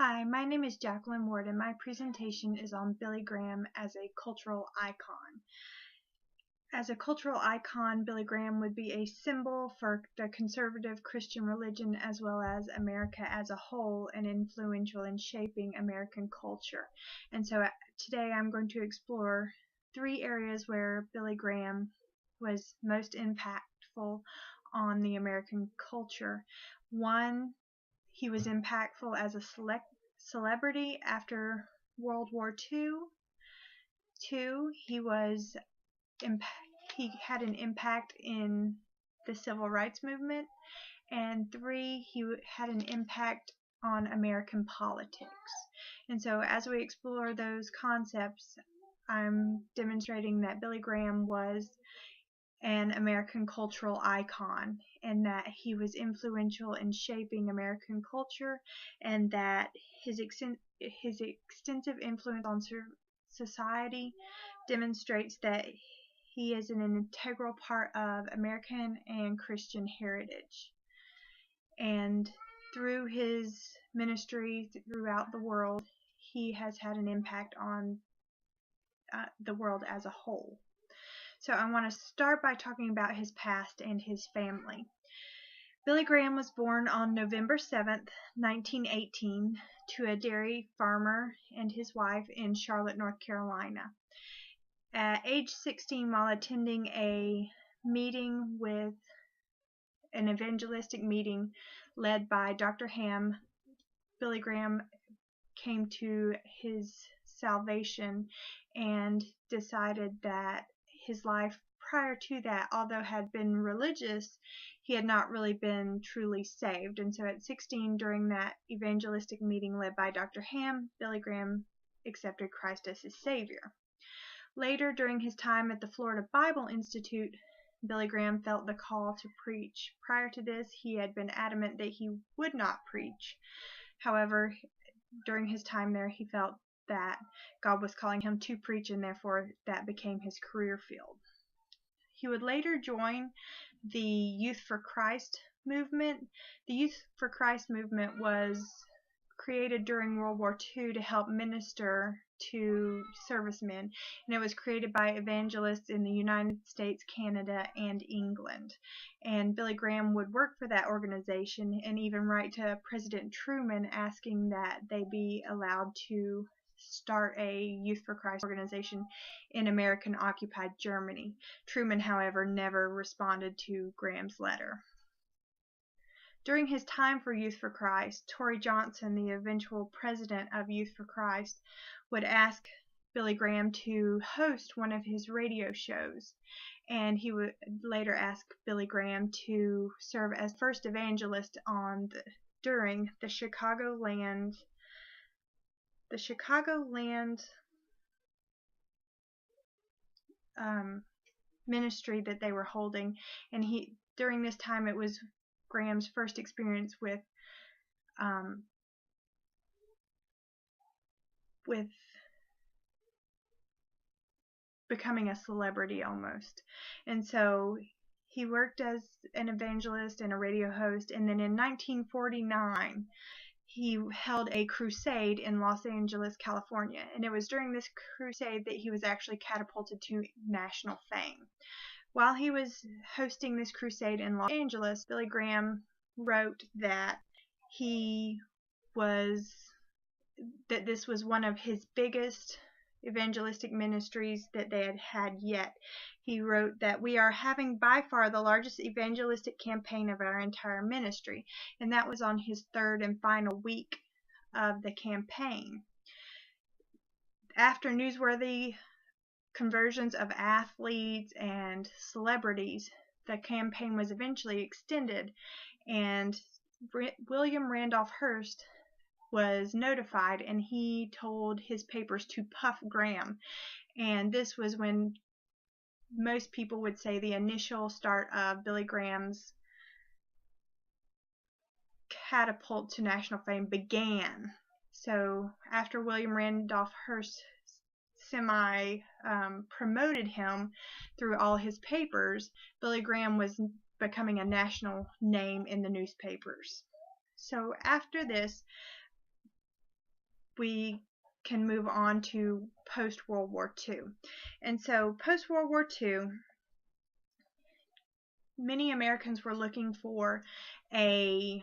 Hi, my name is Jacqueline Ward and my presentation is on Billy Graham as a cultural icon. As a cultural icon, Billy Graham would be a symbol for the conservative Christian religion as well as America as a whole and influential in shaping American culture. And so today I'm going to explore three areas where Billy Graham was most impactful on the American culture. One, he was impactful as a celebrity after World War II. Two, he had an impact in the civil rights movement. And three, he had an impact on American politics. And so as we explore those concepts, I'm demonstrating that Billy Graham was an American cultural icon and that he was influential in shaping American culture and that his extensive influence on society demonstrates that he is an integral part of American and Christian heritage. And through his ministry throughout the world, he has had an impact on the world as a whole. So I want to start by talking about his past and his family. Billy Graham was born on November 7th, 1918, to a dairy farmer and his wife in Charlotte, North Carolina. At age 16, while attending an evangelistic meeting led by Dr. Ham, Billy Graham came to his salvation and decided that his life prior to that, although had been religious, he had not really been truly saved. And so at 16, during that evangelistic meeting led by Dr. Ham, Billy Graham accepted Christ as his Savior. Later, during his time at the Florida Bible Institute, Billy Graham felt the call to preach. Prior to this, he had been adamant that he would not preach. However, during his time there, he felt that God was calling him to preach, and therefore that became his career field. He would later join the Youth for Christ movement. The Youth for Christ movement was created during World War II to help minister to servicemen, and it was created by evangelists in the United States, Canada, and England. And Billy Graham would work for that organization and even write to President Truman asking that they be allowed to start a Youth for Christ organization in American-occupied Germany. Truman, however, never responded to Graham's letter. During his time for Youth for Christ, Torrey Johnson, the eventual president of Youth for Christ, would ask Billy Graham to host one of his radio shows, and he would later ask Billy Graham to serve as first evangelist during the Chicagoland ministry that they were holding. And during this time, it was Graham's first experience with becoming a celebrity almost. And so he worked as an evangelist and a radio host, and then in 1949 he held a crusade in Los Angeles, California, and it was during this crusade that he was actually catapulted to national fame. While he was hosting this crusade in Los Angeles, Billy Graham wrote that this was one of his biggest evangelistic ministries that they had yet. He wrote that we are having by far the largest evangelistic campaign of our entire ministry, and that was on his third and final week of the campaign. After newsworthy conversions of athletes and celebrities, the campaign was eventually extended, and William Randolph Hearst was notified, and he told his papers to Puff Graham. And this was when most people would say the initial start of Billy Graham's catapult to national fame began. So after William Randolph Hearst promoted him through all his papers, Billy Graham was becoming a national name in the newspapers. So after this, we can move on to post-World War II. And so post-World War II, many Americans were looking for an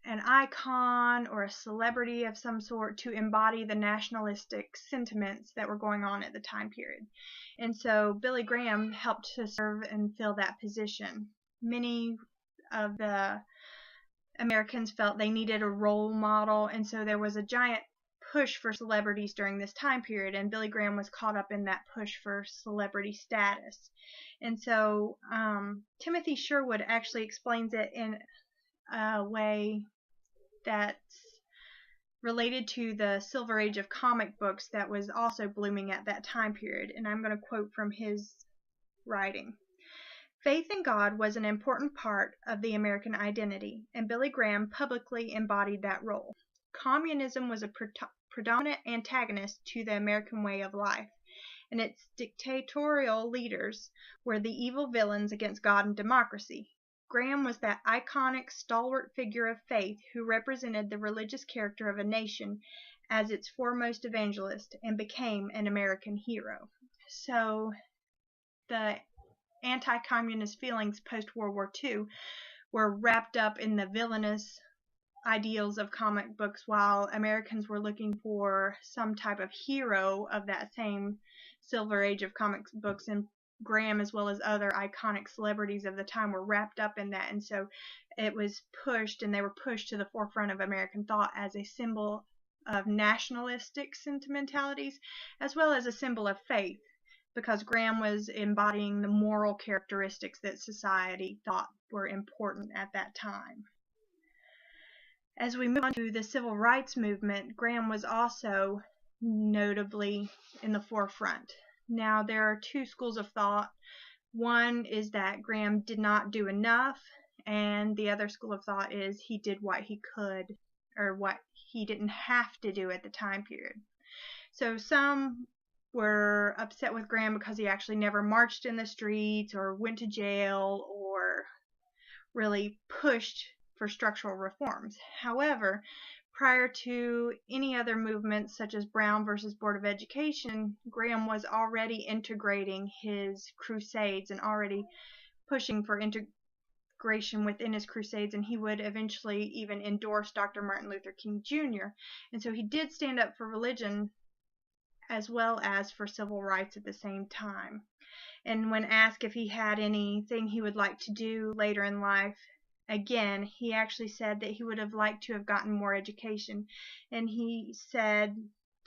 icon or a celebrity of some sort to embody the nationalistic sentiments that were going on at the time period. And so Billy Graham helped to serve and fill that position. Many of the Americans felt they needed a role model, and so there was a giant push for celebrities during this time period, and Billy Graham was caught up in that push for celebrity status. And so Timothy Sherwood actually explains it in a way that's related to the Silver Age of comic books that was also blooming at that time period, and I'm going to quote from his writing. Faith in God was an important part of the American identity, and Billy Graham publicly embodied that role. Communism was a predominant antagonist to the American way of life, and its dictatorial leaders were the evil villains against God and democracy. Graham was that iconic, stalwart figure of faith who represented the religious character of a nation as its foremost evangelist and became an American hero. So the anti-communist feelings post-World War II were wrapped up in the villainous ideals of comic books, while Americans were looking for some type of hero of that same Silver Age of comic books, and Graham, as well as other iconic celebrities of the time, were wrapped up in that. And so it was pushed, and they were pushed to the forefront of American thought as a symbol of nationalistic sentimentalities, as well as a symbol of faith, because Graham was embodying the moral characteristics that society thought were important at that time. As we move on to the civil rights movement, Graham was also notably in the forefront. Now, there are two schools of thought. One is that Graham did not do enough, and the other school of thought is he did what he could, or what he didn't have to do at the time period. So some were upset with Graham because he actually never marched in the streets or went to jail or really pushed for structural reforms. However, prior to any other movements such as Brown versus Board of Education, Graham was already integrating his crusades and already pushing for integration within his crusades, and he would eventually even endorse Dr. Martin Luther King Jr. And so he did stand up for religion as well as for civil rights at the same time. And when asked if he had anything he would like to do later in life, again, he actually said that he would have liked to have gotten more education. And he said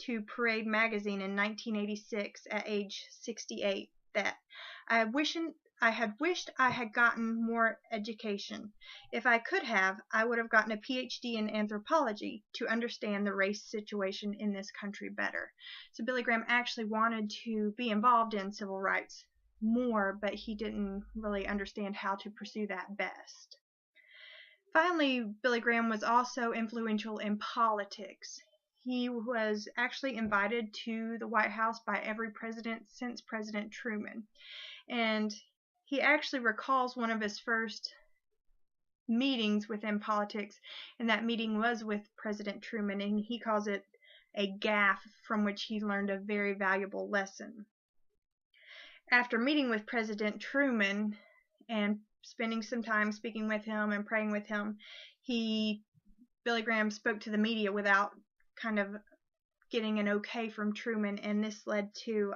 to Parade magazine in 1986 at age 68 that I had wished I had gotten more education. If I could have, I would have gotten a PhD in anthropology to understand the race situation in this country better. So Billy Graham actually wanted to be involved in civil rights more, but he didn't really understand how to pursue that best. Finally, Billy Graham was also influential in politics. He was actually invited to the White House by every president since President Truman. And he actually recalls one of his first meetings within politics, and that meeting was with President Truman, and he calls it a gaffe from which he learned a very valuable lesson. After meeting with President Truman and spending some time speaking with him and praying with him, Billy Graham spoke to the media without kind of getting an okay from Truman, and this led to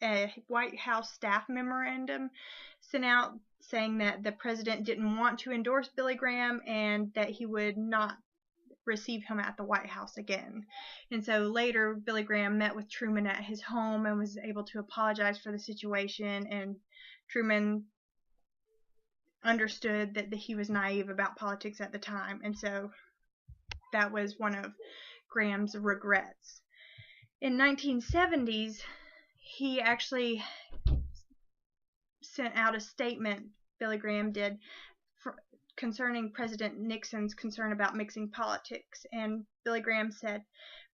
a White House staff memorandum sent out saying that the president didn't want to endorse Billy Graham and that he would not receive him at the White House again. And so later, Billy Graham met with Truman at his home and was able to apologize for the situation, and Truman understood that he was naive about politics at the time, and so that was one of Graham's regrets. In 1970s, he actually sent out a statement, Billy Graham did, concerning President Nixon's concern about mixing politics, and Billy Graham said,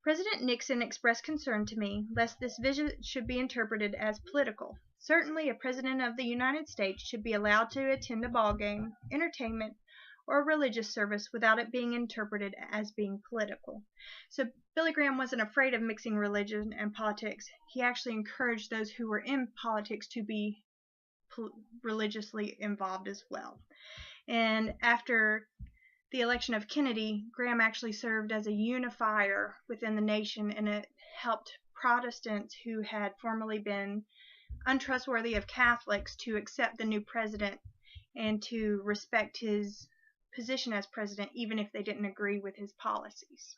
President Nixon expressed concern to me lest this visit should be interpreted as political. Certainly a President of the United States should be allowed to attend a ball game, entertainment, or a religious service without it being interpreted as being political. So Billy Graham wasn't afraid of mixing religion and politics. He actually encouraged those who were in politics to be religiously involved as well. And after the election of Kennedy, Graham actually served as a unifier within the nation, and it helped Protestants who had formerly been untrustworthy of Catholics to accept the new president and to respect his position as president, even if they didn't agree with his policies.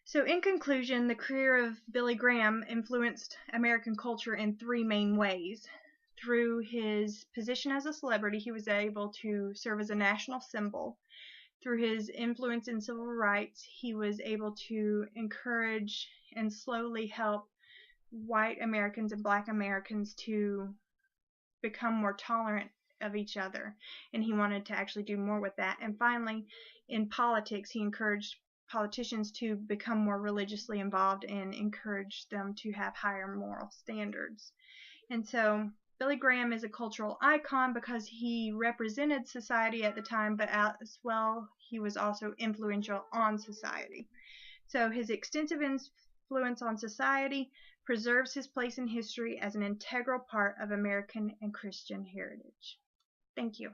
So in conclusion, the career of Billy Graham influenced American culture in three main ways. Through his position as a celebrity, he was able to serve as a national symbol. Through his influence in civil rights, he was able to encourage and slowly help white Americans and black Americans to become more tolerant of each other, and he wanted to actually do more with that. And finally, in politics, he encouraged politicians to become more religiously involved and encourage them to have higher moral standards. And so Billy Graham is a cultural icon because he represented society at the time, but as well, he was also influential on society. So his extensive influence on society preserves his place in history as an integral part of American and Christian heritage. Thank you.